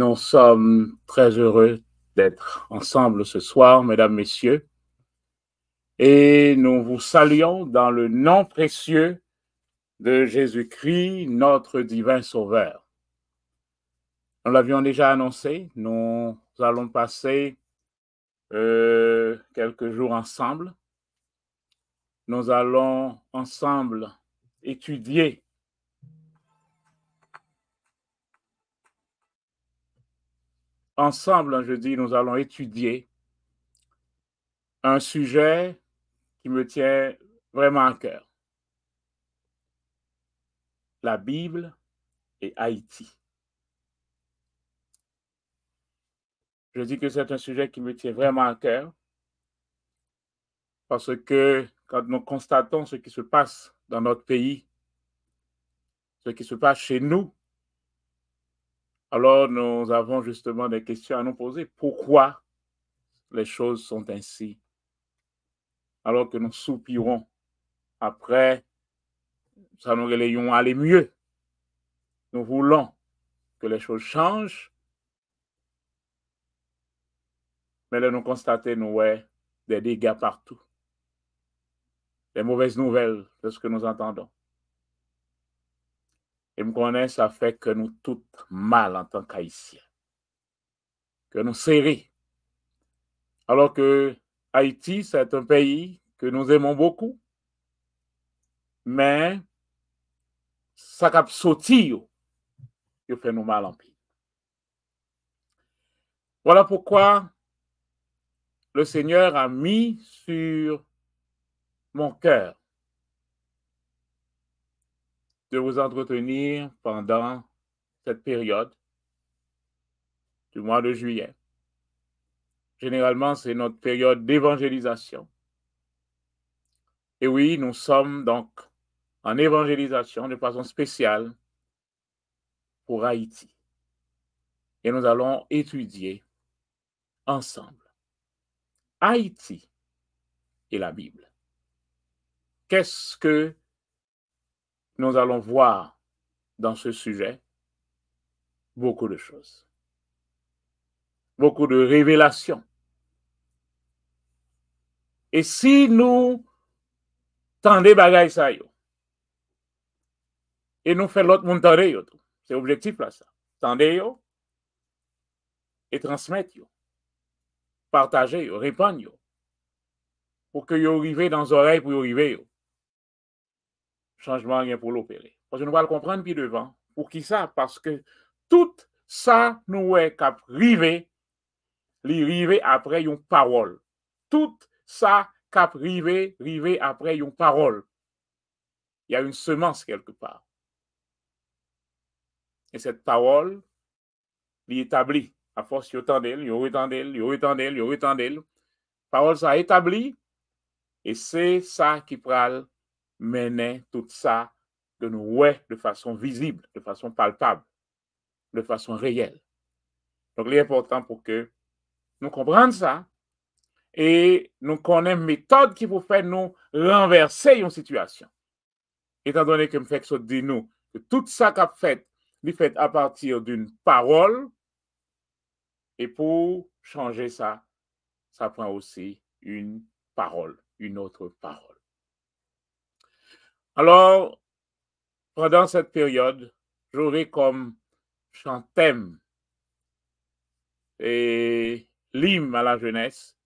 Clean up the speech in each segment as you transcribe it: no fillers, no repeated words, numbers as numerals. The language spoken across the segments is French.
Nous sommes très heureux d'être ensemble ce soir, mesdames, messieurs, et nous vous saluons dans le nom précieux de Jésus-Christ, notre divin Sauveur. Nous l'avions déjà annoncé, nous allons passer quelques jours ensemble. Nous allons ensemble étudier nous allons étudier un sujet qui me tient vraiment à cœur. La Bible et Haïti. Je dis que c'est un sujet qui me tient vraiment à cœur parce que quand nous constatons ce qui se passe dans notre pays, ce qui se passe chez nous, alors nous avons justement des questions à nous poser. Pourquoi les choses sont ainsi? Alors que nous soupirons après, ça nous relayons aller mieux. Nous voulons que les choses changent, mais là nous constatons, des dégâts partout. Des mauvaises nouvelles de ce que nous entendons. Et me connais, ça fait que nous tous mal en tant qu'Haïtiens. Que nous serrés. Alors que Haïti, c'est un pays que nous aimons beaucoup, mais ça cap sauté, il fait nous mal en pile. Voilà pourquoi le Seigneur a mis sur mon cœur de vous entretenir pendant cette période du mois de juillet. Généralement, c'est notre période d'évangélisation. Et oui, nous sommes donc en évangélisation de façon spéciale pour Haïti. Et nous allons étudier ensemble Haïti et la Bible. Qu'est-ce que nous allons voir dans ce sujet? Beaucoup de choses. Beaucoup de révélations. Et si nous tendez bagaille ça yo, et nous faisons l'autre monde tendre yo, c'est objectif là ça. Tendez yo et transmettre yo. Partager yo, répandre yo. Pour que yo arrive dans les oreilles pour yo arriver yo. Changement rien pour l'opérer. Parce que nous allons le comprendre puis devant. Pour qui ça? Parce que tout ça nous est cap rivé, li rivé après une parole. Tout ça cap rivé après une parole. Il y a une semence quelque part. Et cette parole, l'établit. À force, yo tendel, yo retendel, yo retendel, yo retendel. Parole ça établit. Et c'est ça qui pral mener tout ça de nous ouais de façon visible, de façon palpable, de façon réelle. Donc, il est important pour que nous comprenions ça et nous connaissons une méthode qui vous fait nous renverser une situation. Étant donné que me fait que ça dit nous que tout ça qu'a fait, il fait à partir d'une parole et pour changer ça, ça prend aussi une parole, une autre parole. Alors, pendant cette période, j'aurai comme thème et l'hymne à la jeunesse.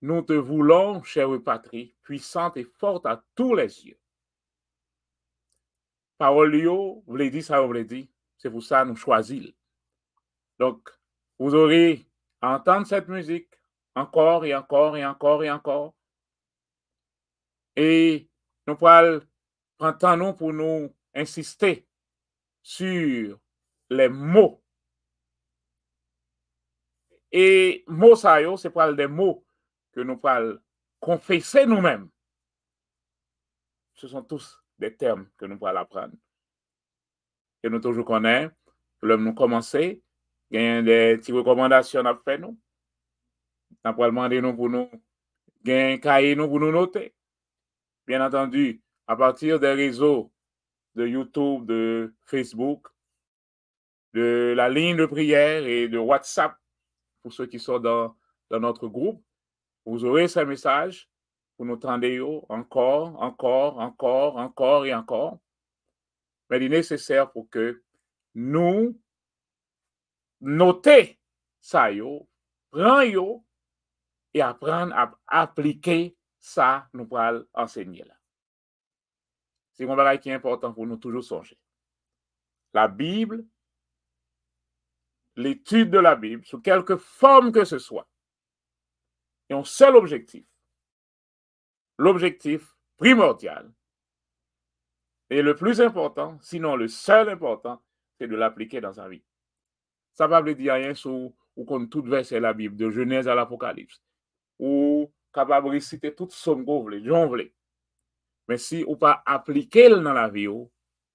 Nous te voulons, chère patrie, puissante et forte à tous les yeux. Parole yo, vous l'avez dit, ça vous l'avez dit, c'est pour ça que nous choisissons. Donc, vous aurez à entendre cette musique encore et encore et encore et encore. Et nous pourrons prendre temps pour nous insister sur les mots. Et mots ça yo, c'est pas des mots que nous pourrons confesser nous-mêmes. Ce sont tous des termes que nous pourrons apprendre. Et nous toujours connaissons, nous commencer, il y a des petites recommandations à faire nous. Nous pourrons demander nous pour nous, il y a un cahier nous pour nous noter. Bien entendu, à partir des réseaux de YouTube, de Facebook, de la ligne de prière et de WhatsApp pour ceux qui sont dans notre groupe. Vous aurez ce message pour nous tendre encore et encore. Mais il est nécessaire pour que nous noter ça prendre et apprendre à appliquer ça nous pourrons enseigner là. C'est un bagage qui est important pour nous toujours songer. La Bible, l'étude de la Bible, sous quelque forme que ce soit, et un seul objectif. L'objectif primordial et le plus important, sinon le seul important, c'est de l'appliquer dans sa vie. Ça ne veut pas dire rien sur ou qu'on tout verset la Bible, de Genèse à l'Apocalypse, ou capable de réciter toute somme qu'on voulait, John voulait. Mais si ou pas appliquer dans la vie,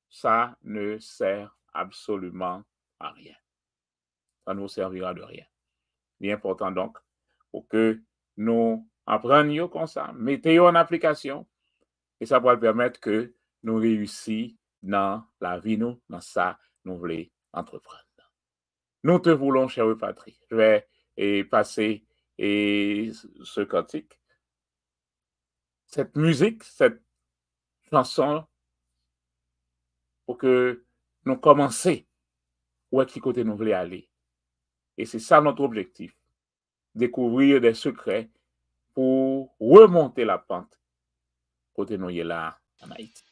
ça ne sert absolument à rien. Ça ne nous servira de rien. Il est important donc pour que nous apprenions comme ça, mettons en application, et ça va permettre que nous réussissions dans la vie, nous, dans ça, nous voulons entreprendre. Nous te voulons, chère patrie. Je vais passer ce cantique, cette musique, cette chanson, pour que nous commencions où est-ce côté nous voulons aller. Et c'est ça notre objectif, découvrir des secrets pour remonter la pente côté nous y est là en Haïti.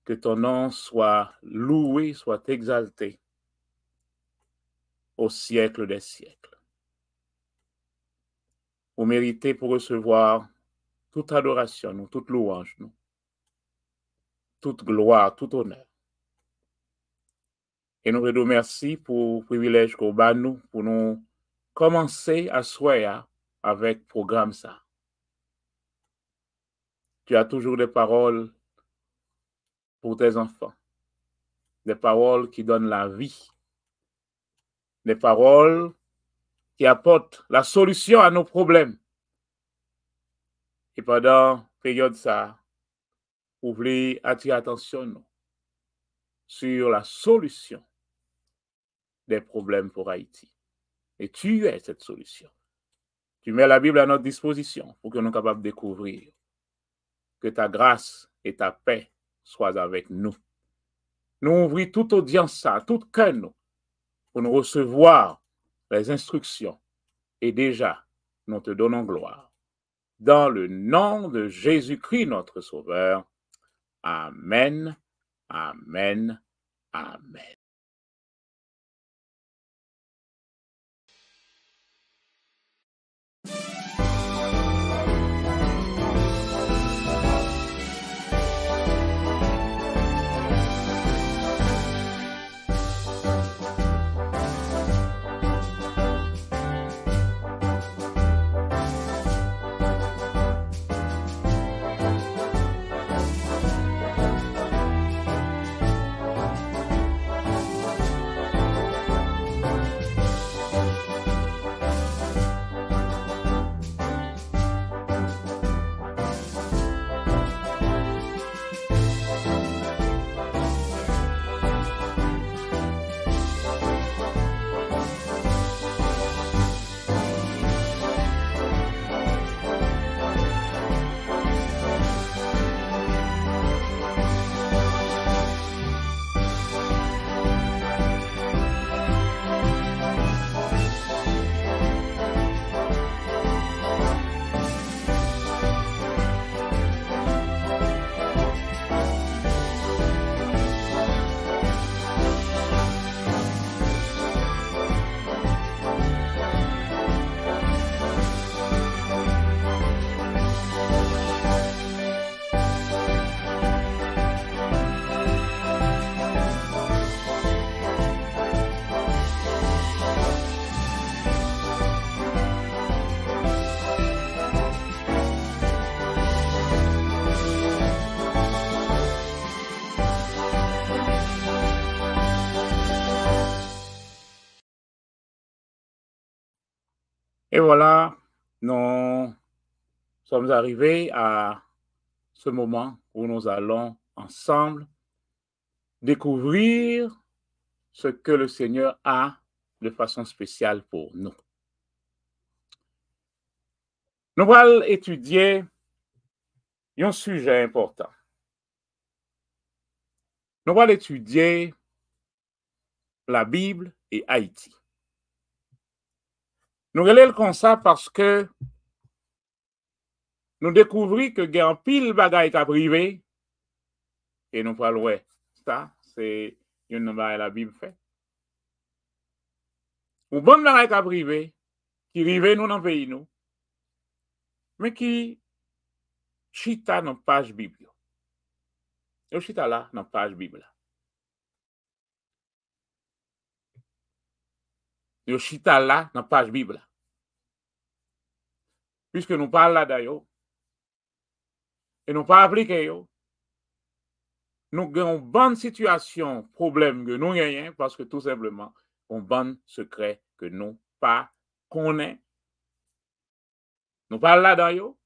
Que ton nom soit loué, soit exalté au siècle des siècles. Vous méritez pour recevoir toute adoration, toute louange, toute gloire, tout honneur. Et nous vous remercions pour le privilège qu'on a nous, pour nous commencer à soyer avec le programme ça. Tu as toujours des paroles pour tes enfants, des paroles qui donnent la vie, des paroles qui apportent la solution à nos problèmes. Et pendant la période ça, vous voulez attirer attention sur la solution des problèmes pour Haïti. Et tu es cette solution. Tu mets la Bible à notre disposition pour que nous soyons capables de découvrir que ta grâce et ta paix soient avec nous. Nous ouvrons toute audience, tout cœur nous, pour nous recevoir les instructions. Et déjà, nous te donnons gloire. Dans le nom de Jésus-Christ, notre Sauveur. Amen, amen, amen. Et voilà, nous sommes arrivés à ce moment où nous allons ensemble découvrir ce que le Seigneur a de façon spéciale pour nous. Nous allons étudier un sujet important. Nous allons étudier la Bible et Haïti. Nous relèvons comme ça parce que nous découvrons que il y a un pile bagaille qui privé et nous parlons ouais, ça c'est une bagaille la Bible fait. Ou bon bagaille qui privé qui rive nous dans le pays nous mais qui chita dans page Bible. Yo chita là dans page Bible. Yo chita là dans page Bible. Puisque nous parlons là d'ailleurs et nous pas appliquer yo. Nous avons une bonne situation, problème que nous gagnons parce que tout simplement, un bon secret que nous pas connaissons. Nous parlons là dedans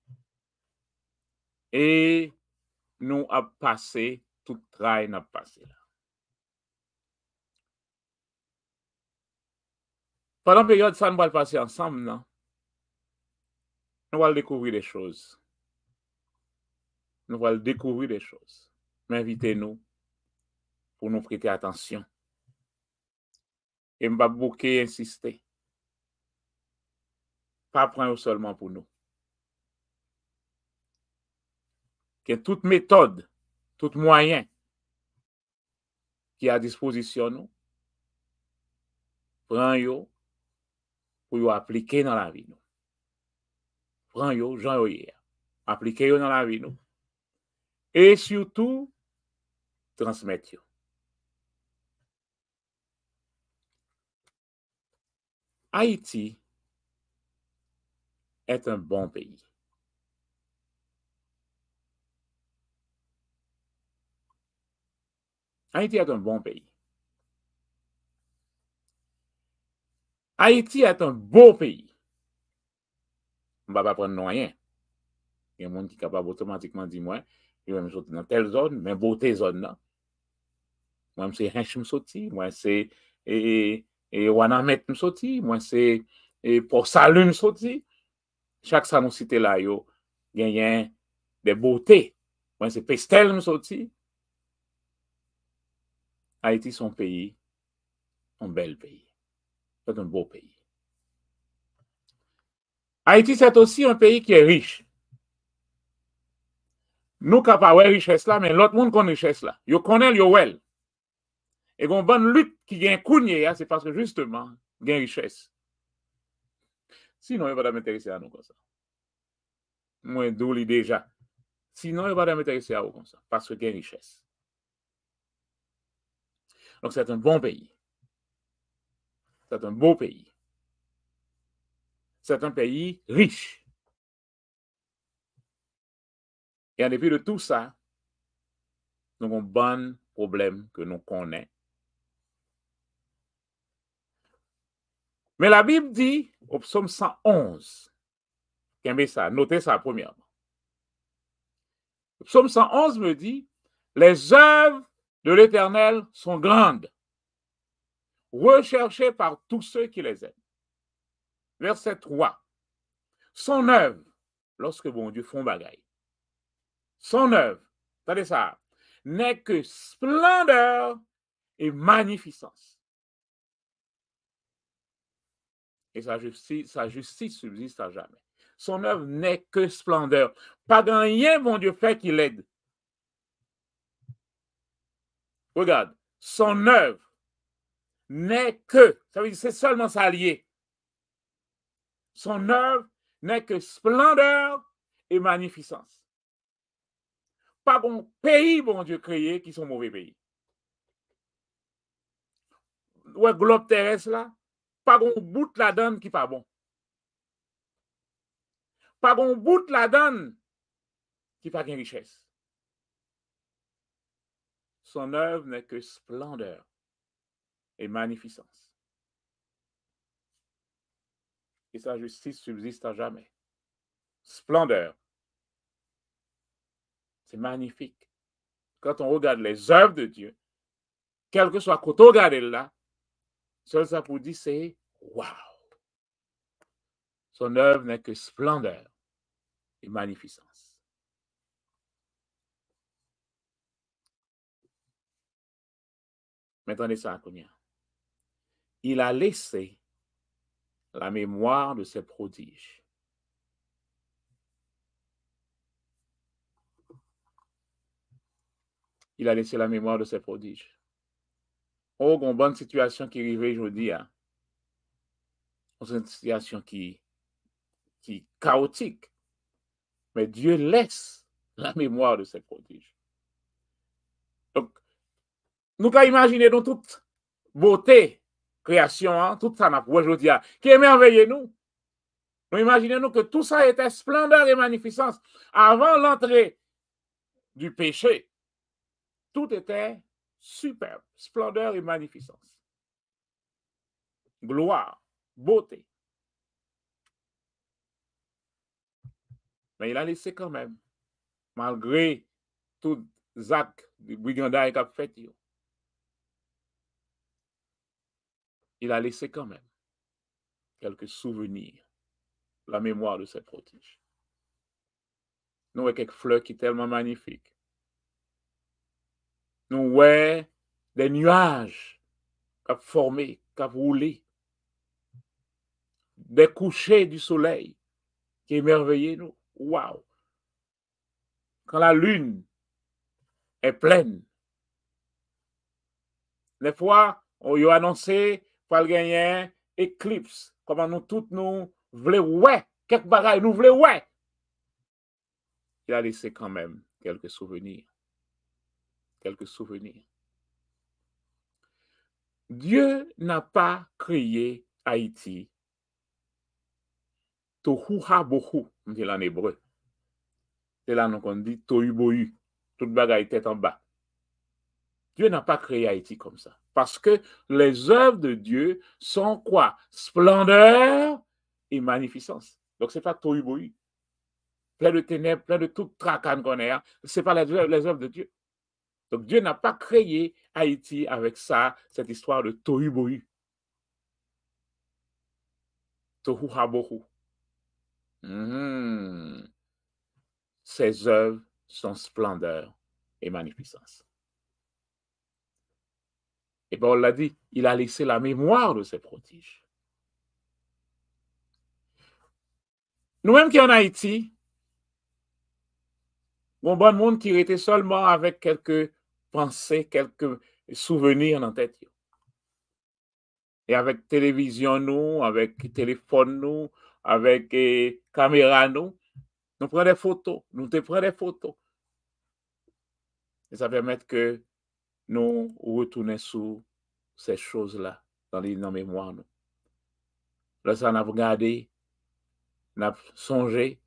et nous avons passé tout travail n'a passé là. Pendant la période, ça nous va passer ensemble, non? Nous allons découvrir des choses. Nous allons découvrir des choses. Mais invitez-nous pour nous prêter attention. Et je ne vais pas beaucoup insister. Pas prendre seulement pour nous. Que toute méthode, tout moyen qui est à disposition nous, prends-yo pour yo appliquer dans la vie nous. Prends-yo, Jean hier. Appliquez-yo dans la vie nous. Et surtout, transmettez-yo. Haïti est un bon pays. Haïti est un bon pays. Haïti est un beau pays. On ne va pas prendre rien. Il y a des gens qui sont capables automatiquement de dire, moi, je vais me sortir dans telle zone, mais beauté zone là. Moi, c'est Hench me sorti, moi, c'est Wanamet me sorti, moi, c'est Port Salut me sorti. Chaque ça nous cite là, yo, il y a des beautés. Moi, c'est Pestel me sorti. Haïti, son pays, un bel pays. C'est un beau pays. Haïti, c'est aussi un pays qui est riche. Nous capables de richesse là, mais l'autre monde connaît richesse là. Yo connaît yo well. Et une bonne lutte qui gagne cougné, c'est parce que justement, gagne richesse. Sinon, il va pas m'intéresser à nous comme ça. Moi, douli déjà. Sinon, il va pas m'intéresser à nous comme ça, parce que gagne richesse. Donc, c'est un bon pays. C'est un beau pays. C'est un pays riche. Et en dépit de tout ça, nous avons un bon problème que nous connaissons. Mais la Bible dit, au psaume 111, ça, notez ça premièrement. Le psaume 111 me dit, les œuvres de l'Éternel sont grandes, recherchées par tous ceux qui les aiment. Verset 3. Son œuvre, lorsque bon Dieu font bagaille, son œuvre, attendez ça, n'est que splendeur et magnificence. Et sa justice subsiste à jamais. Son œuvre n'est que splendeur. Pas rien, mon Dieu, fait qui l'aide. Regarde, son œuvre n'est que, ça veut dire c'est seulement ça lié. Son œuvre n'est que splendeur et magnificence. Pas bon pays, bon Dieu, créé qui sont mauvais pays. Ouais, globe terrestre là, pas bon bout la donne qui pas bon. Pas bon bout la donne qui pas gain richesse. Son œuvre n'est que splendeur et magnificence. et sa justice subsiste à jamais. Splendeur. C'est magnifique. Quand on regarde les œuvres de Dieu, quel que soit quand on regarde là, seul ça pour dire c'est waouh. Son œuvre n'est que splendeur et magnificence. Maintenant, ça, il a laissé la mémoire de ses prodiges. Il a laissé la mémoire de ses prodiges. Oh, une bonne situation qui arrive aujourd'hui, hein. C'est une situation qui est chaotique. Mais Dieu laisse la mémoire de ses prodiges. Donc, nous pouvons imaginer dans toute beauté, création, hein, tout ça, aujourd'hui, qui émerveille nous. Nous imaginons que tout ça était splendeur et magnificence. Avant l'entrée du péché, tout était superbe, splendeur et magnificence. Gloire, beauté. Mais il a laissé quand même, malgré tous les actes de brigandage qu'il a fait, il a laissé quand même quelques souvenirs, la mémoire de ses prodiges. Nous avons quelques fleurs qui sont tellement magnifiques. Nous avons des nuages qui ont formé, qui ont roulé, des couchers du soleil qui émerveillaient nous. Waouh! Quand la lune est pleine, des fois, on a annoncé qu'il y a une éclipse. Comment nous tous nous voulons, ouais, quelques bagailles, nous voulons, ouais. Il a laissé quand même quelques souvenirs. Quelques souvenirs. Dieu n'a pas créé Haïti. Tohu ha bohu, on dit en hébreu. C'est là qu'on dit tohu bohu, toute bagaille tête en bas. Dieu n'a pas créé Haïti comme ça. Parce que les œuvres de Dieu sont quoi? Splendeur et magnificence. Donc, ce n'est pas tohu bohu. Plein de ténèbres, plein de toute tracane qu'on est. Ce n'est pas les œuvres de Dieu. Donc, Dieu n'a pas créé Haïti avec ça, cette histoire de tohu bohu. Tohu ha bohu. Ses œuvres sont splendeur et magnificence. Et Paul l'a dit, il a laissé la mémoire de ses prodiges. Nous-mêmes qui en Haïti, bon monde qui était seulement avec quelques pensées, quelques souvenirs dans la tête. Et avec télévision, nous, avec téléphone, nous, avec caméra, nous prenons des photos, nous te prenons des photos. Et ça permet que nous retournions sur ces choses-là dans les mémoires. Là, ça, on a regardé, on a songé,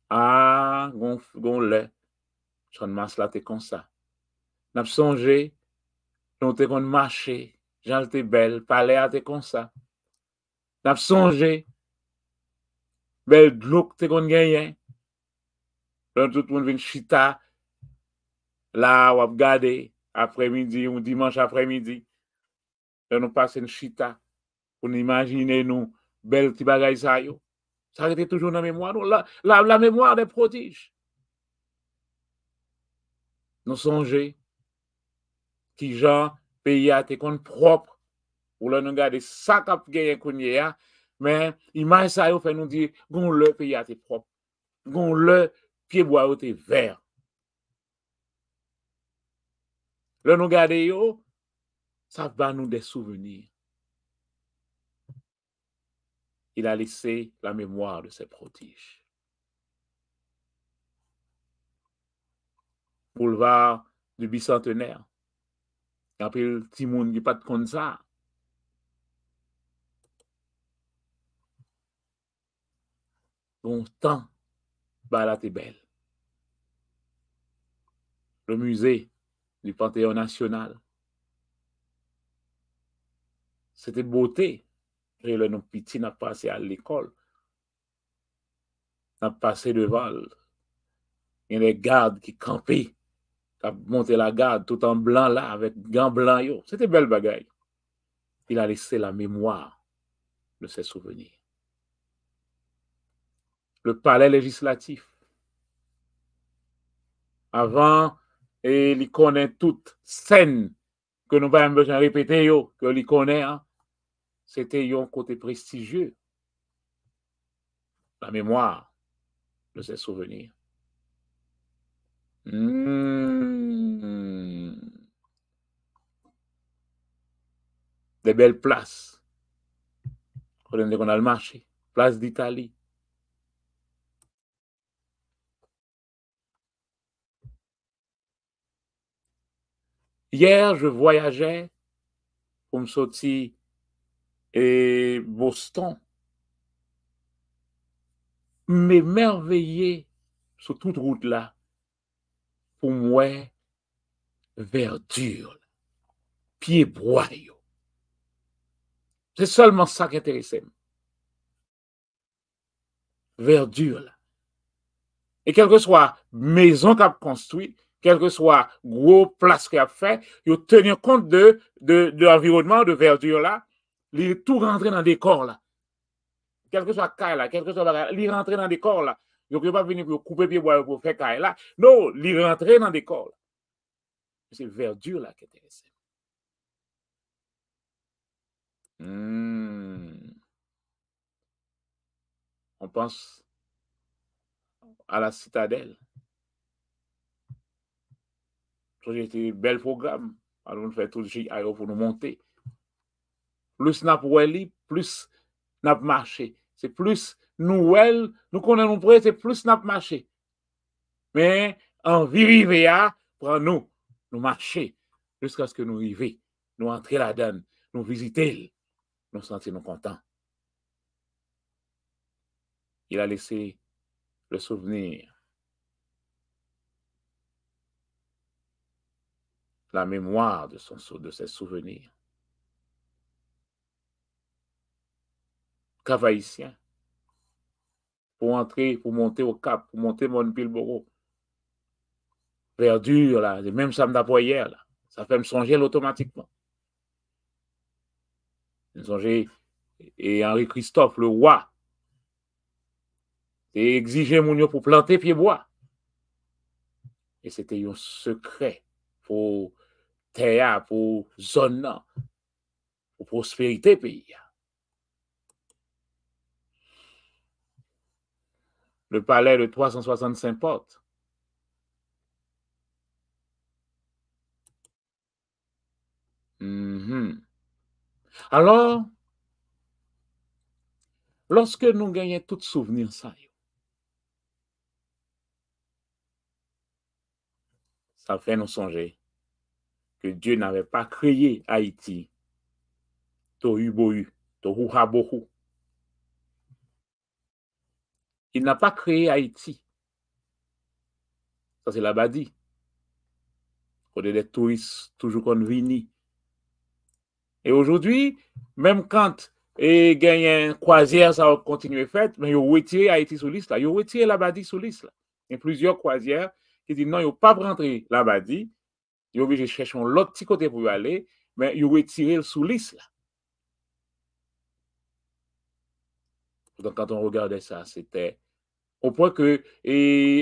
gon le, Jean Mas là, t'es comme ça. On a songé, on t'es comme marché, Jean t'es belle, palais t'es comme ça. On a songé, belle glouk t'es comme gagné. Là, tout le monde vient chita, là, on a regardé, après-midi, ou dimanche après-midi. Là, nous passons une chita, pour nous imaginer, nous, belle petit bagaille ça, yo. Ça a été toujours dans la mémoire, la mémoire des prodiges. Nous songeons qui gens pays a été propre ou là nous garder ça qu'a gagné connait mais image ça yo fait nous dire gon le pays a été propre gon le pied bois était vert là nous garder yo ça va nous des souvenirs. Il a laissé la mémoire de ses prodiges. Boulevard du bicentenaire. Il y a un petit monde qui pas de compte ça. Bon temps, bah là t'es belle. Le musée du Panthéon national. C'était beauté. Et le nom petit n'a passé à l'école. n'a passé devant. Il y a des gardes qui campaient, qui ont monté la garde tout en blanc là, avec gants blancs. C'était belle bagaille. Il a laissé la mémoire de ses souvenirs. Le palais législatif. Avant, il connaît toute scène que nous n'avons pas besoin de répéter, que il connaît, hein. C'était un côté prestigieux. La mémoire de ses souvenirs. Des belles places. On a le marché. Place d'Italie. Hier, je voyageais pour me sortir et Boston. M'émerveiller sur toute route là pour moi verdure, pied bois. C'est seulement ça qui intéressait. Verdure là. Et quelle que soit maison qu'a construit, quelle que soit gros place qu'il a fait, il tenir compte de l'environnement de verdure là, il tout rentrer dans le décor là. Quel que soit caille là, quel que soit il rentrer dans le décor là. Il ne pas venir pour couper pied bois pour faire caille là. Non, il rentrer dans le décor là. C'est verdure là qui intéresse. On pense à la citadelle. C'était un bel programme. Alors, on fait tout le GIO pour nous monter. Plus n'a plus n'a marché. C'est plus nous connaissons prêt, c'est plus n'a marché. Mais en virivé pour nous marcher jusqu'à ce que nous arrivions, nous entrer là-dedans, nous visiter, nous sentir nous contents. Il a laissé le souvenir, la mémoire de ses souvenirs. Cavaïsien, pour entrer, pour monter au Cap, pour monter Monpilboro. Verdure, là, même ça me d'appoint hier, là. Ça fait me songer automatiquement. Me songer, et Henri Christophe, le roi, et exiger mon pour planter pied bois. Et c'était un secret pour terre, pour zone, pour prospérité pays. Le palais de 365 portes. Alors, lorsque nous gagnons tout souvenir ça fait nous songer que Dieu n'avait pas créé Haïti. Tohu bohu, tohu habohu. Il n'a pas créé Haïti. Ça, c'est là-bas dit. On est des touristes toujours qu'on vient. Et aujourd'hui, même quand il y a une croisière, ça va continuer à faire, mais ils ont retiré Haïti sur liste. Ils ont retiré là-bas dit sur liste. Il y a plusieurs croisières qui disent non, ils n'ont pas rentrer là-bas dit. Ils ont obligé de chercher l'autre petit côté pour y aller, mais ils ont retiré le sous liste. Là. Donc, quand on regardait ça, c'était au point que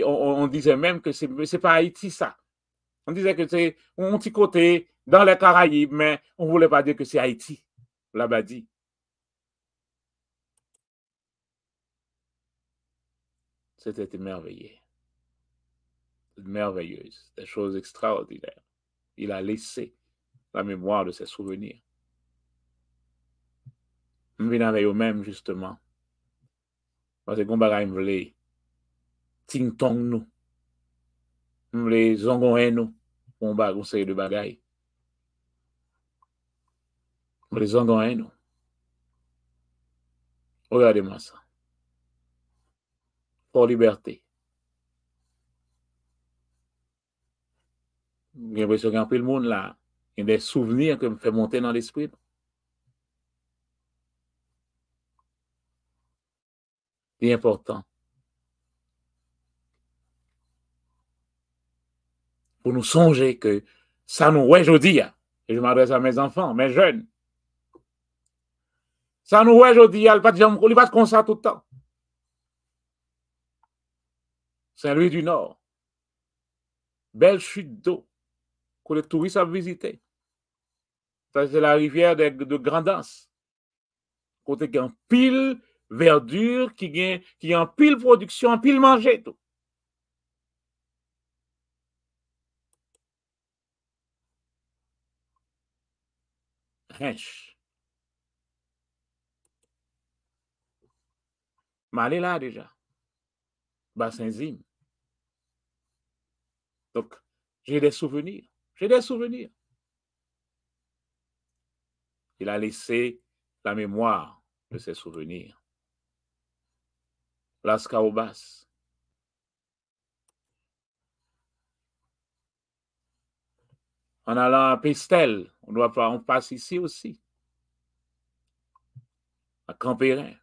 on disait même que c'est pas Haïti ça. On disait que c'est un petit côté dans les Caraïbes, mais on ne voulait pas dire que c'est Haïti, là-bas dit. C'était merveilleux. Merveilleuse, des choses extraordinaires. Il a laissé la mémoire de ses souvenirs. Je viens avec eux-mêmes, justement. Parce que qu'on bagaille me ting tong nous. Me zongon nous. On va conseiller de bagaille. Me zongon nous. Regardez-moi ça. Pour liberté. J'ai l'impression qu'il y a un peu le monde là. Il y a des souvenirs que me fait monter dans l'esprit. C'est important pour nous songer que ça nous ouais aujourd'hui. Et je m'adresse à mes enfants, mes jeunes. Ça nous ouais aujourd'hui, il ne va pas comme ça tout le temps. Saint-Louis du Nord, belle chute d'eau que les touristes ont visité. Ça, c'est la rivière de Grandance. Côté qui a en pile verdure, qui a en pile production, en pile manger. Tout. Rêche. Malé là déjà. Bassin Zim. Donc, j'ai des souvenirs. J'ai des souvenirs. Il a laissé la mémoire de ses souvenirs. Las Caobas. En allant à Pestel, on passe ici aussi. À Campérin,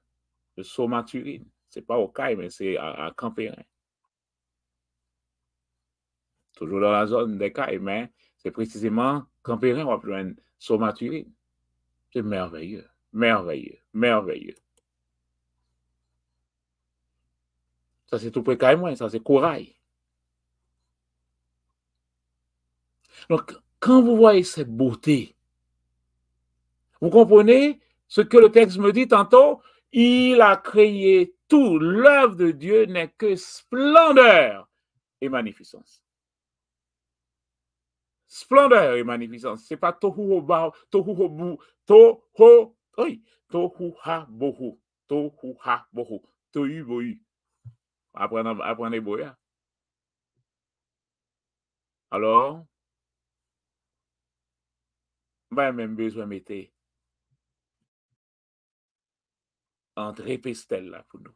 le Saut-Maturine. C'est pas au Caille, mais c'est à Campérin. Toujours dans la zone des Cailles, mais c'est précisément Campérin, on va prendre Saut-Maturine. C'est merveilleux, merveilleux, merveilleux. Ça, c'est tout près de moi, ça, c'est Corail. Donc, quand vous voyez cette beauté, vous comprenez ce que le texte me dit tantôt, il a créé tout. L'œuvre de Dieu n'est que splendeur et magnificence. Splendeur et magnificence. Ce n'est pas tohu hoba, tohu hobu, toho, oui, tohu ha bohu, tohu ha bohu, tohu bohu. Apprenez boya. Alors, ben même besoin de mettre André Pestel là pour nous.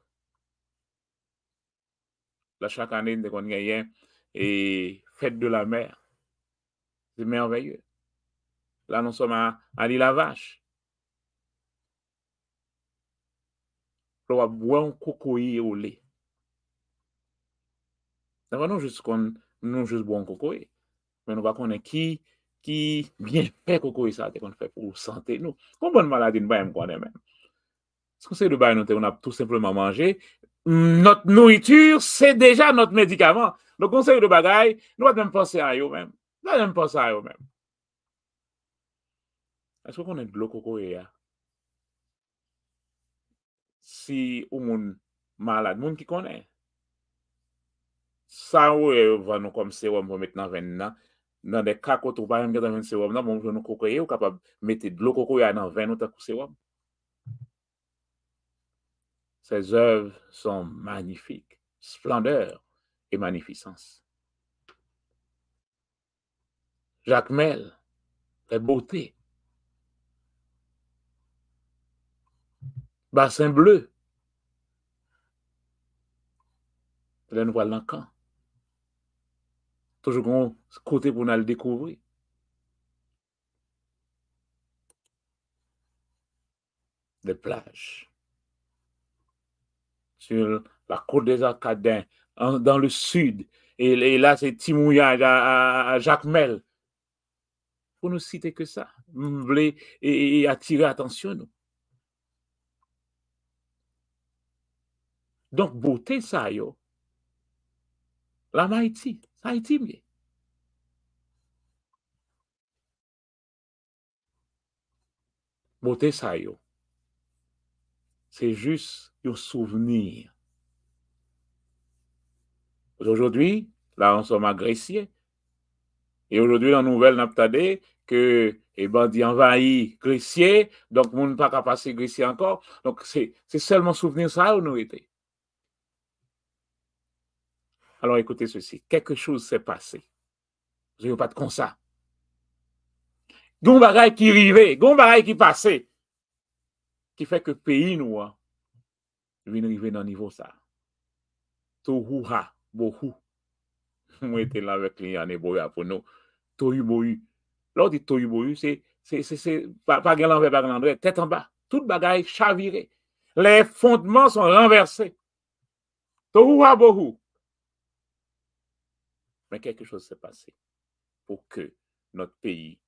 Là, chaque année, on gagne et fête de la mer. C'est merveilleux. Là, nous sommes à l'île la Vache. On va boire un cocoï au lait. Non juste boire un cocoï, mais nous va connaître qui bien fait cocoï ça, qu'on fait pour santé nous. Comme bonne maladie, nous ne connaît même. Ce qu'on sait de bail, on a tout simplement mangé. Notre nourriture, c'est déjà notre médicament. Le conseil de bagaille, nous devons même penser à eux-mêmes. Nous devons même penser à eux-mêmes. Est-ce qu'on a de l'eau cocoï? Si on est malade, monde qui connaît. Ça, va nous comme sérum pour mettre dans le dans des cas où on va mettre dans le sérum, on nous cocoyer, ou capable de mettre de l'eau cocoyer dans le vin, nous sérum. Ces œuvres sont magnifiques, splendeur et magnificence. Jacmel, les beautés. Bassin bleu. Là, nous voilà dans le camp. Toujours un côté pour nous le découvrir. Des plages. Sur la côte des Acadiens, dans le sud. Et là, c'est Timouillage à Jacmel. Pour nous citer que ça. Vous voulez et attirer attention, nous. Donc, beauté, ça, yo. La Haïti, ça Haïti, mais. Beauté, ça, yo. C'est juste un souvenir. Aujourd'hui, là, on sommes à Grecier. Et aujourd'hui, dans la nouvelle, on a entendu que les bandits envahissent Grecier, donc on ne peut pas passer Grecier encore. Donc, c'est seulement souvenir ça où nous étions. Alors, écoutez ceci. Quelque chose s'est passé. Je n'ai pas de comme ça. Gon bagay qui rive, gon bagay qui passait, qui fait que le pays nous vient arriver dans le niveau ça. Tohu ha, bohu. Moi, j'étais là avec les années boya pour nous. Tohu bohu. Là, on dit tohu bohu, c'est pas grand l'envers, pas grand l'endroit, tête en bas. Tout bagay chaviré. Les fondements sont renversés. Tohu ha, bohu. Mais quelque chose s'est passé. pour que notre pays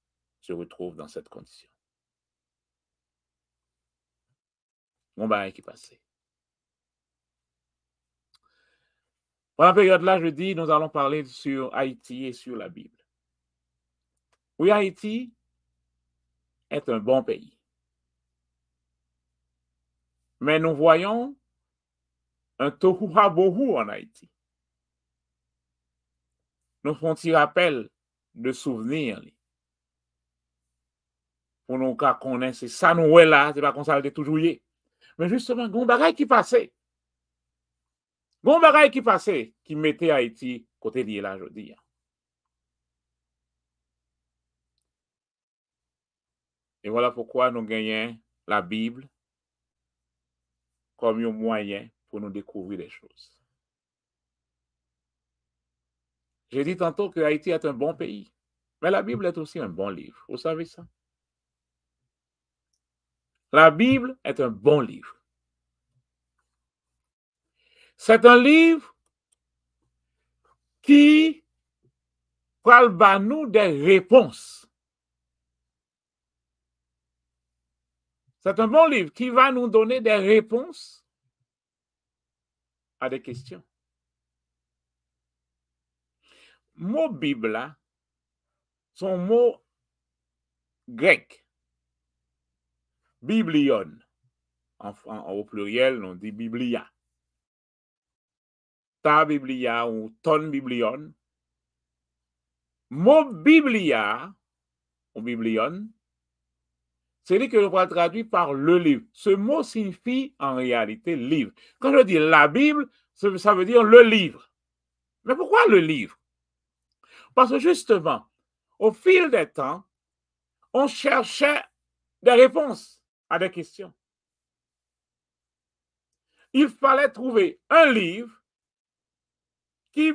se retrouve dans cette condition. Mon bagage qui passait. Pendant la période là, je dis, nous allons parler sur Haïti et sur la Bible. Oui, Haïti est un bon pays. Mais nous voyons un tohu habohu en Haïti. Nous font un rappel de souvenirs. Pour nous connaître, c'est ça nous est là, c'est pas comme ça, c'est toujours yé. Mais justement, gon bagay qui passait. Gon bagay qui passait, qui mettait Haïti côté lié là, je dis. Et voilà pourquoi nous gagnons la Bible comme un moyen pour nous découvrir des choses. J'ai dit tantôt que Haïti est un bon pays, mais la Bible est aussi un bon livre. Vous savez ça? La Bible est un bon livre. C'est un livre qui parle nous des réponses. C'est un bon livre qui va nous donner des réponses à des questions. Mot Bible, là, son mot grec, biblion, au pluriel, on dit biblia. Ta biblia ou ton biblion. Mot biblia, ou biblion, c'est dit que je vais traduire par le livre. Ce mot signifie en réalité livre. Quand je dis la Bible, ça veut dire le livre. Mais pourquoi le livre? Parce que justement, au fil des temps, on cherchait des réponses à des questions. Il fallait trouver un livre qui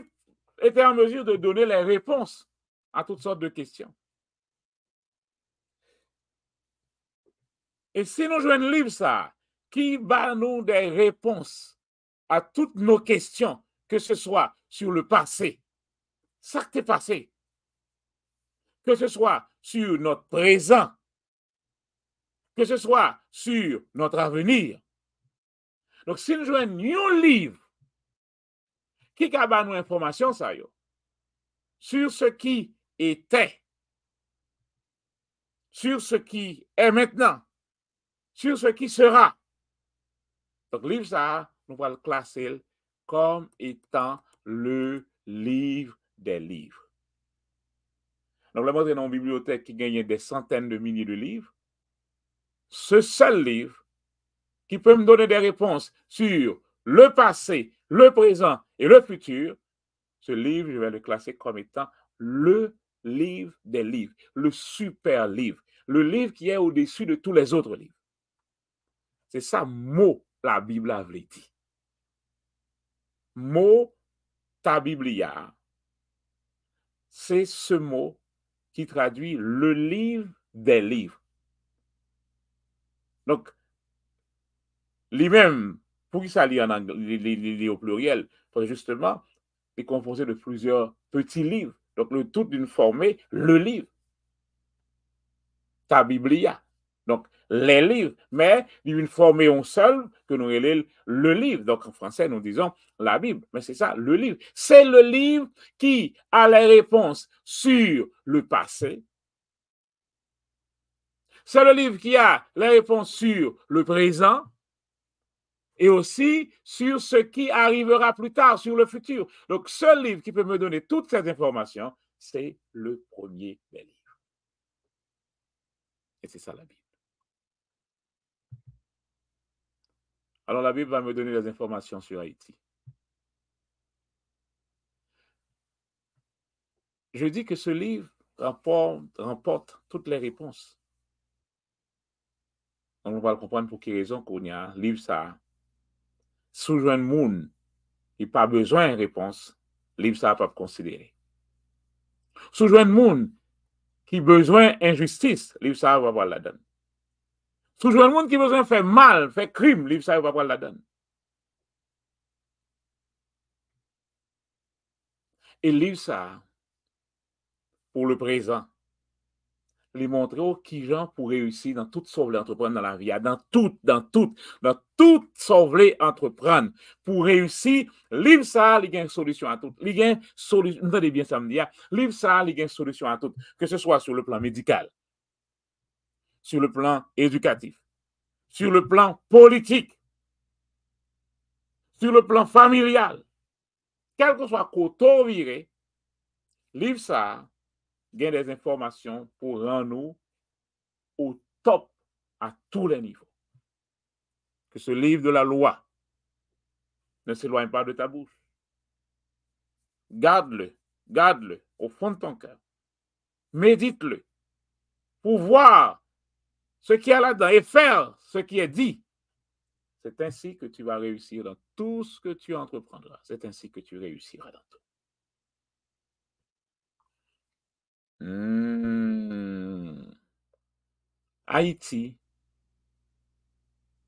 était en mesure de donner les réponses à toutes sortes de questions. Et si nous jouons un livre, ça, qui va nous des réponses à toutes nos questions, que ce soit sur le passé, ça qui est passé, que ce soit sur notre présent, que ce soit sur notre avenir. Donc, si nous jouons un livre qui a nous information ça sur ce qui était, sur ce qui est maintenant, sur ce qui sera. Donc, le livre ça, nous allons le classer comme étant le livre des livres. Donc, là, moi, dans une bibliothèque qui gagne des centaines de milliers de livres. Ce seul livre qui peut me donner des réponses sur le passé, le présent et le futur, ce livre, je vais le classer comme étant le livre des livres, le super livre, le livre qui est au-dessus de tous les autres livres. C'est ça, mot, la Bible avait dit. Mot, ta Biblia, c'est ce mot qui traduit le livre des livres. Donc, lui-même, pour qu'il s'allie en anglais, au pluriel, parce que justement, il est composé de plusieurs petits livres. Donc, le tout d'une formée, le livre. Ta Biblia. Donc, les livres, mais d'une formée en seul que nous relèvons le livre. Donc, en français, nous disons la Bible. Mais c'est ça, le livre. C'est le livre qui a les réponses sur le passé. C'est le livre qui a les réponses sur le présent. Et aussi sur ce qui arrivera plus tard, sur le futur. Donc, ce livre qui peut me donner toutes ces informations, c'est le premier des livres. Et c'est ça la Bible. Alors, la Bible va me donner des informations sur Haïti. Je dis que ce livre remporte toutes les réponses. On va le comprendre pour quelle raison qu'on y a un livre ça. Sous un monde qui n'a pas besoin de réponse, le livre ça n'a pas considéré. Sous un monde qui a besoin d'injustice, le livre ça va voir la donne. Sous un monde qui a besoin de faire mal, faire crime, le livre ça va voir la donne. Et le livre ça pour le présent. Lui montrer qui gens pour réussir dans toute sauve entreprendre dans la vie, dans toute sauve entreprendre. Pour réussir, livre ça, il y a une solution à tout. Il y a une solution, vous entendez bien ça me dit, livre ça, il y a une solution à tout, que ce soit sur le plan médical, sur le plan éducatif, sur le plan politique, sur le plan familial, quel que soit côté viré, livre ça, il y a des informations pour rendre nous au top à tous les niveaux. Que ce livre de la loi ne s'éloigne pas de ta bouche. Garde-le au fond de ton cœur. Médite-le pour voir ce qu'il y a là-dedans et faire ce qui est dit. C'est ainsi que tu vas réussir dans tout ce que tu entreprendras. C'est ainsi que tu réussiras dans tout. Haïti,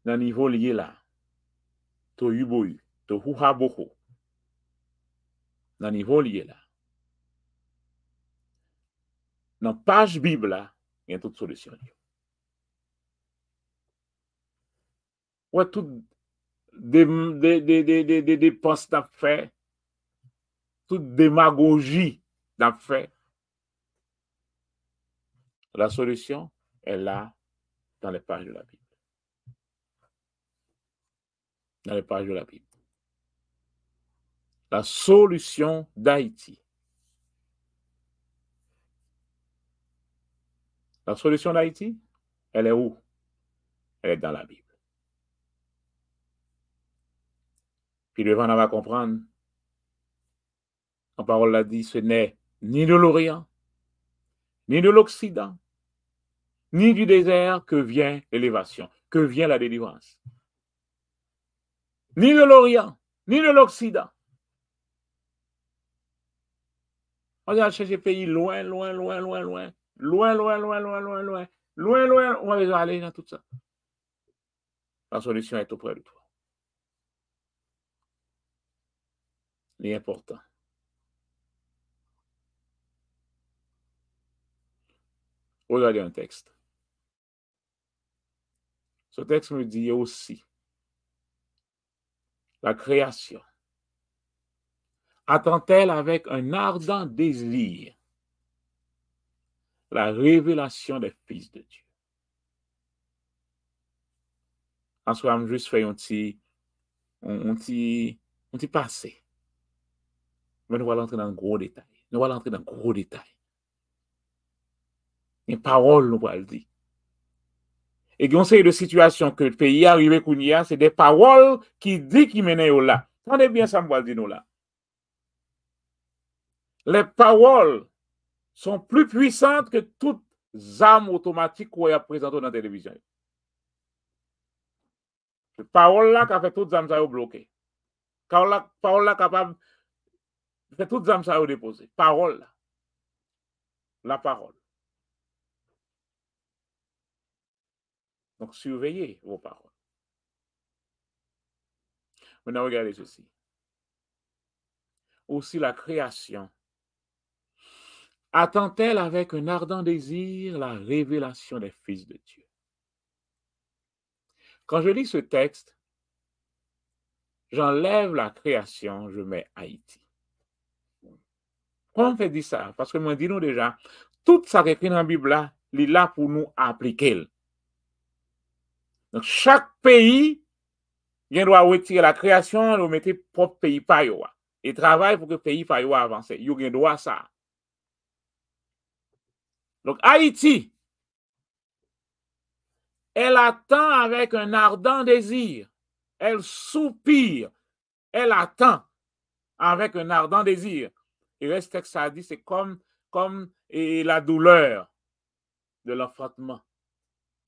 dans le niveau lié là, to yuboyu, to huhaboko, dans le niveau lié là, dans la page Bible là, il y a toute solution. Ouais, tout des dépenses d'affaires fait, toute démagogie d'affaires fait. La solution est là dans les pages de la Bible. Dans les pages de la Bible. La solution d'Haïti. La solution d'Haïti, elle est où? Elle est dans la Bible. Puis devant, on va comprendre. La parole l'a dit, ce n'est ni de l'Orient, ni de l'Occident, ni du désert que vient l'élévation, que vient la délivrance. Ni de l'Orient, ni de l'Occident. On va chercher pays loin, loin, loin, loin, loin. Loin, loin, loin, loin, loin, loin. Loin, loin, on va aller dans tout ça. La solution est auprès de toi. L'important. Regardez un texte. Ce texte me dit aussi la création attend-elle avec un ardent désir la révélation des fils de Dieu. En soi, je juste fait un petit passé. Mais nous allons entrer dans le gros détail. Nous allons entrer dans le gros détail. Les paroles, nous allons le dire. Et qu'on sait de situation que le pays arrivé Kounia, c'est des paroles qui disent qui mènent au là. Attendez bien ça, me dire nous là. Les paroles sont plus puissantes que toutes les armes automatiques qu'on a présentées dans la télévision. Les paroles là qui a fait toutes les armes bloquées. Parole là capable de faire toutes les armes déposées. Parole là. La parole. Donc, surveillez vos paroles. Maintenant, regardez ceci. Aussi la création attend-elle avec un ardent désir la révélation des fils de Dieu. Quand je lis ce texte, j'enlève la création, je mets Haïti. Comment on fait dire ça? Parce que moi, dis-nous déjà, tout ça qui est écrit dans la Bible là, il est là pour nous appliquer. Donc, chaque pays, il doit retirer la création et mettre propre pays par et travaille pour que le pays par avance. Il y a droit ça. Donc, Haïti, elle attend avec un ardent désir. Elle soupire. Elle attend avec un ardent désir. Et le texte, ça dit, c'est comme la douleur de l'enfantement.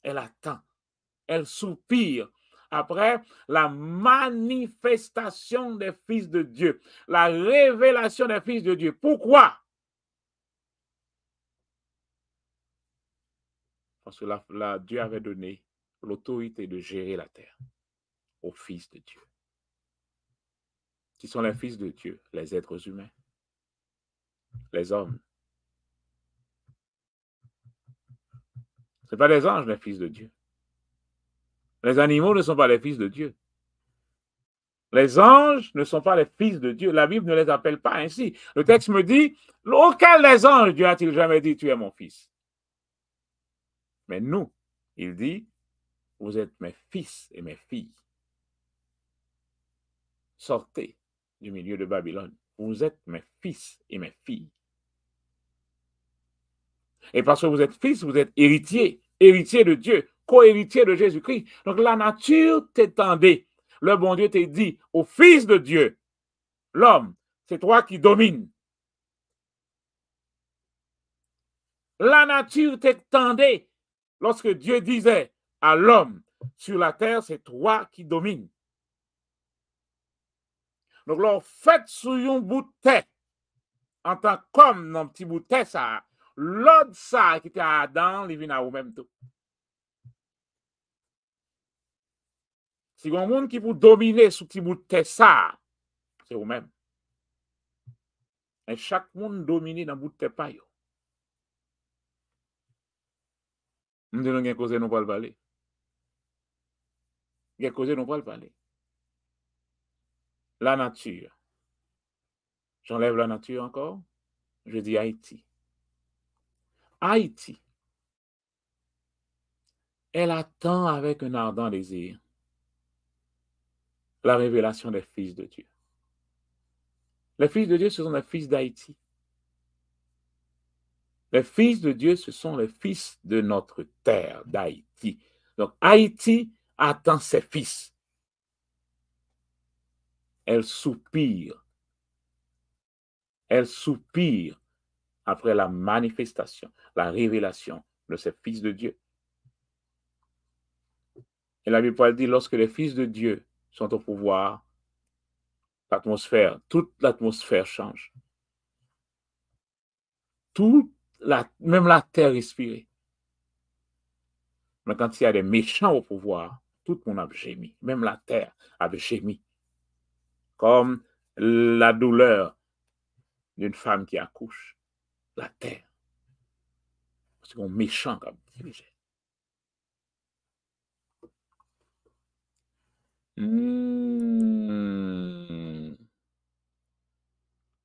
Elle attend. Elle soupire après la manifestation des fils de Dieu, la révélation des fils de Dieu. Pourquoi? Parce que Dieu avait donné l'autorité de gérer la terre aux fils de Dieu. Qui sont les fils de Dieu? Les êtres humains, les hommes. Ce pas des anges, les fils de Dieu. Les animaux ne sont pas les fils de Dieu. Les anges ne sont pas les fils de Dieu. La Bible ne les appelle pas ainsi. Le texte me dit, auquel des anges Dieu a-t-il jamais dit, tu es mon fils? Mais nous, il dit, vous êtes mes fils et mes filles. Sortez du milieu de Babylone. Vous êtes mes fils et mes filles. Et parce que vous êtes fils, vous êtes héritier, héritier de Dieu, co-héritier de Jésus-Christ. Donc la nature t'étendait. Le bon Dieu t'a dit au fils de Dieu, l'homme, c'est toi qui domines. La nature t'étendait lorsque Dieu disait à l'homme, sur la terre, c'est toi qui domines. Donc, là, faites sur un bout de terre, en tant qu'homme, dans un petit bout de terre, ça, l'autre, ça, qui était à Adam, il vient à vous-même tout. Si vous avez un monde qui vous domine sur petit bout de terre, ça, c'est vous-même. Et chaque monde dominé dans bout de terre, pas yo. Nous devons bien causer, nous pas le parler. Bien causer, nous pas le parler. La nature. J'enlève la nature encore. Je dis Haïti. Haïti. Elle attend avec un ardent désir la révélation des fils de Dieu. Les fils de Dieu, ce sont les fils d'Haïti. Les fils de Dieu, ce sont les fils de notre terre, d'Haïti. Donc, Haïti attend ses fils. Elle soupire. Elle soupire après la manifestation, la révélation de ces fils de Dieu. Et la Bible dit, lorsque les fils de Dieu sont au pouvoir, l'atmosphère, toute l'atmosphère change. Même la terre respirait. Mais quand il y a des méchants au pouvoir, tout le monde a gémi. Même la terre a gémi. Comme la douleur d'une femme qui accouche. La terre. C'est un méchant comme dirigeant.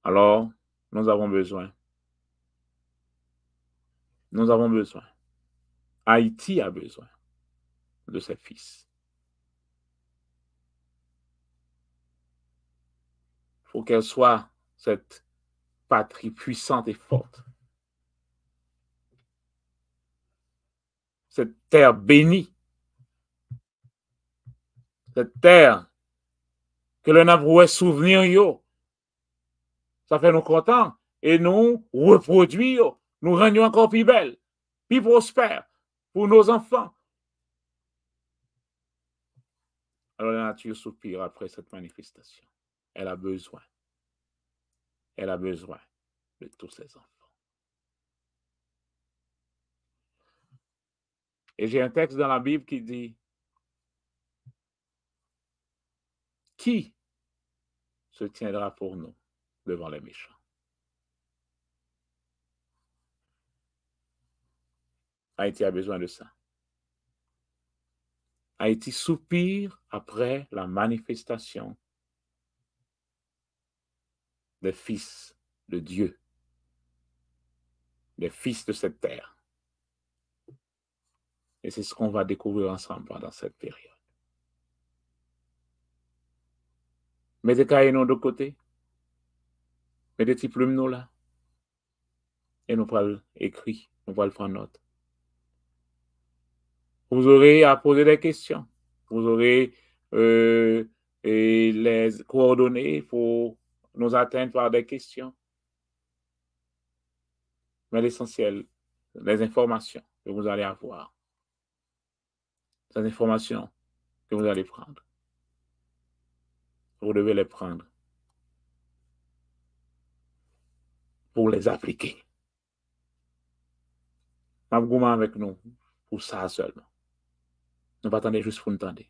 Alors, nous avons besoin. Nous avons besoin. Haïti a besoin de ses fils. Il faut qu'elle soit cette patrie puissante et forte. Cette terre bénie. Cette terre que l'on a pour souvenir, yo. Ça fait nous contents et nous reproduire, nous rendons encore plus belles, plus prospères pour nos enfants. Alors la nature soupire après cette manifestation. Elle a besoin. Elle a besoin de tous ses enfants. Et j'ai un texte dans la Bible qui dit, qui se tiendra pour nous devant les méchants? Haïti a besoin de ça. Haïti soupire après la manifestation des fils de Dieu, des fils de cette terre. Et c'est ce qu'on va découvrir ensemble pendant cette période. Mettez cahiers nous de côté, mettez petits plumes nous là, et nous pourrons écrire, nous pourrons prendre note. Vous aurez à poser des questions. Vous aurez les coordonnées pour nous atteindre par des questions. Mais l'essentiel, les informations que vous allez avoir, ces informations que vous allez prendre, vous devez les prendre pour les appliquer. Pas avec nous pour ça seulement. Nous pas attendre juste pour nous tendre.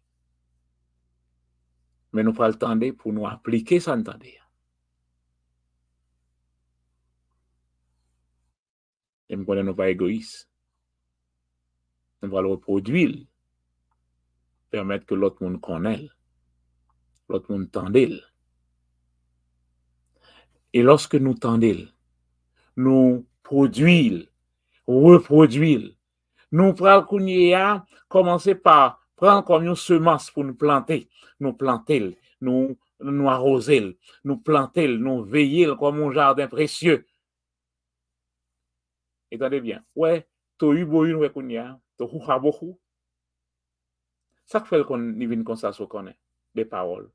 Mais nous pas le tendre pour nous appliquer ça nous tendre. Et nous ne sommes pas égoïstes. On va le reproduire, permettre que l'autre monde connaisse, l'autre monde tendait. Et lorsque nous tendons, nous produisons, reproduisons, nous prenons commencer par prendre comme une semence pour nous planter, nous arroser, nous planter, nous veiller comme un jardin précieux. Entendez bien, ouais, tu eu beau une kounya, tu as beaucoup. Ça fait qu'on y vient comme ça, ce qu'on est, des paroles.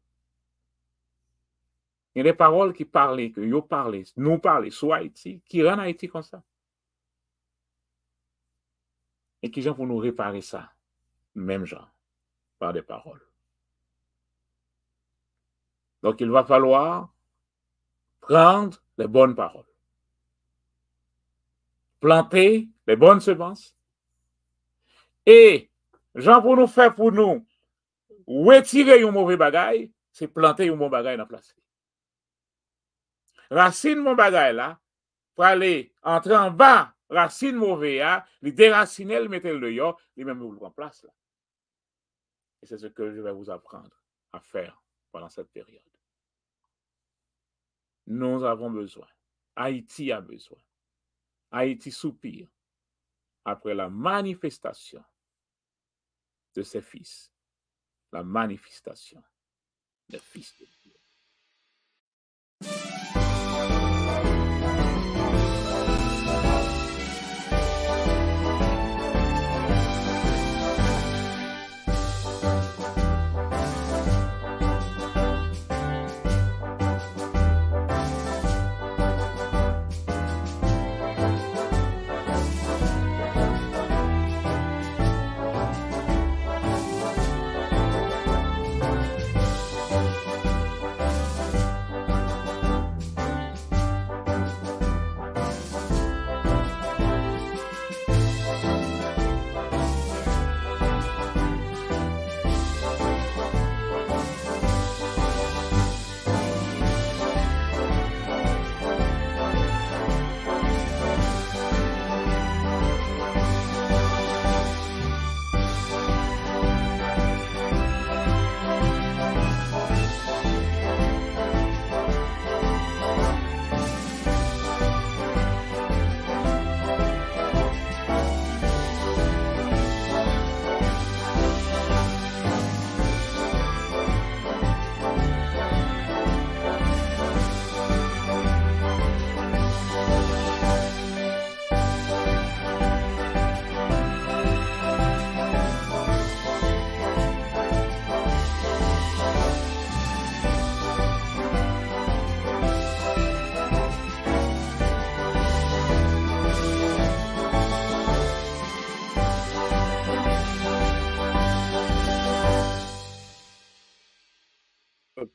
Il y a des paroles qui parlent, que yo parlent, nous parlons, sur Haïti, qui rendent Haïti comme ça. Et qui gens pour nous réparer ça, même genre, par des paroles. Donc, il va falloir prendre les bonnes paroles, planter les bonnes semences, et, gens pour nous faire pour nous retirer un mauvais bagage, c'est planter un bon bagage dans la place. Racine mon bagage là, pour aller entrer en bas, racine mauvais, les déraciner, le mettre le dehors, les même vous le en place là. Et c'est ce que je vais vous apprendre à faire pendant cette période. Nous avons besoin. Haïti a besoin. Haïti soupire après la manifestation de ses fils. La manifestation des fils de Dieu.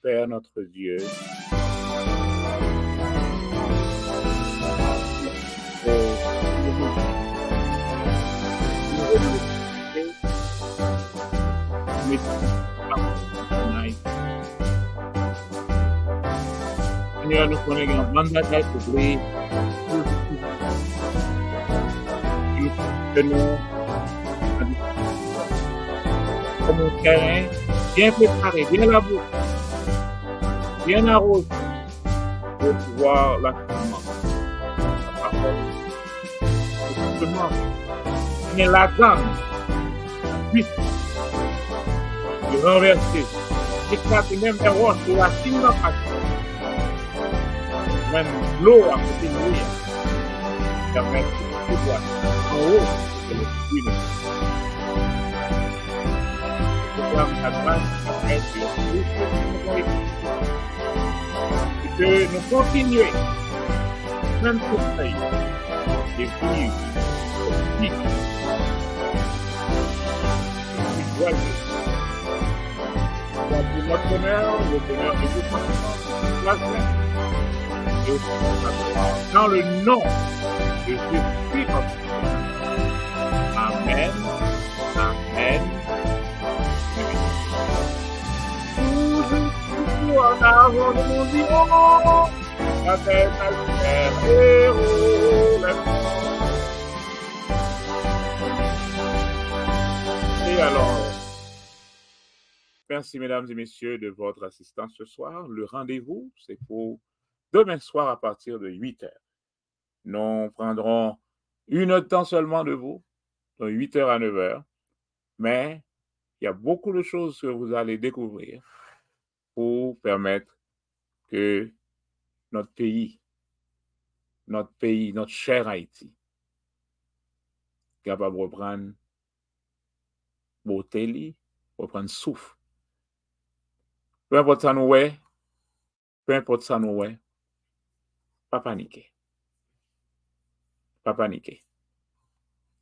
Père notre Dieu, Seigneur, nous connaissons un bon bataille pour lui. Que nous, comme un terrain bien préparé, bien labouré, bien arrosé, pour pouvoir la semence, la parole, justement, mais la gamme, puis, de renverser, éclater même des roches de la cime de la pâte, même l'eau à côté de lui, permettre de pouvoir en haut de le et que nous continuons, même pour ça, de vivre aussi, pour notre bonheur, le bonheur de tout le monde, dans le nom de Jésus-Christ. Amen. Amen. En avant de mon divan, la tête à lumière, héros, alors. Merci, mesdames et messieurs, de votre assistance ce soir. Le rendez-vous, c'est pour demain soir à partir de 8 heures. Nous prendrons une heure de temps seulement de vous, de 8 heures à 9 heures. Mais il y a beaucoup de choses que vous allez découvrir pour permettre que notre pays, notre cher Haïti, capable de reprendre beauté, reprendre souffle. Peu importe ça nous est, peu importe ça nous est, pas paniquer. Pas paniquer.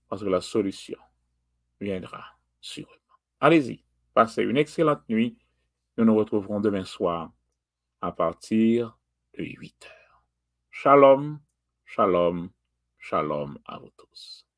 Parce que la solution viendra sûrement. Allez-y, passez une excellente nuit. Nous nous retrouverons demain soir à partir de 8 heures. Shalom, shalom, shalom à vous tous.